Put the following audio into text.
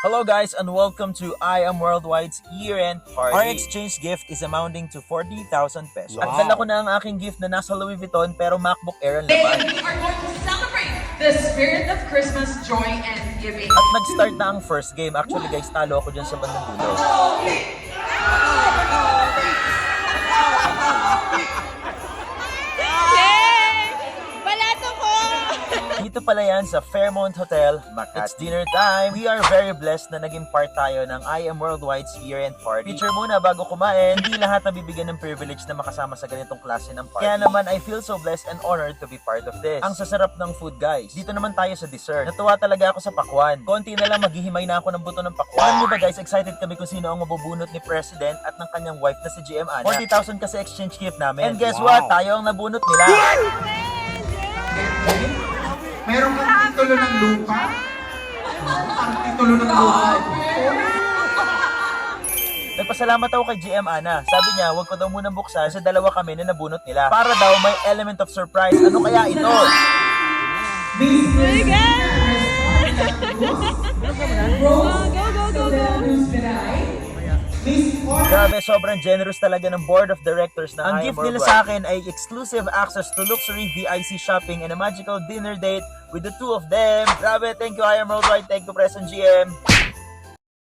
Hello guys and welcome to I Am Worldwide's year-end party. Our exchange gift is amounting to 40,000 pesos. At dala ko na ang aking gift na nasa Louis Vuitton pero MacBook Air ang laman. We are going to celebrate the spirit of Christmas, joy, and giving. At nag-start na ang first game. Actually guys, talo ako dyan sa bandang dulo. Dito pala yan sa Fairmont Hotel, Makati. It's dinner time. We are very blessed na naging part tayo ng I Am Worldwide's year-end party. Picture muna bago kumain. Hindi lahat nabibigyan ng privilege na makasama sa ganitong klase ng party. Kaya naman, I feel so blessed and honored to be part of this. Ang sasarap ng food, guys. Dito naman tayo sa dessert. Natuwa talaga ako sa pakwan. Konti na lang maghihimay na ako ng buto ng pakwan. Alam niyo ba guys, excited kami kung sino ang mabubunot ni President at ng kanyang wife na si GM Ana. 40,000 kasi exchange gift namin. And guess what? Tayo ang nabunot nila. Meron kang titulo ng lupa? Ang titulo ng lupa. Nagpasalamat ako kay GM Ana. Sabi niya, huwag ko daw munang buksan sa dalawa kami na nabunot nila. Para daw may element of surprise. Ano kaya ito? Grabe, sobrang generous talaga ng board of directors na ang gift nila sa akin ay exclusive access to luxury VIC shopping and a magical dinner date with the two of them. Grabe, thank you I Am Worldwide, thank you President GM.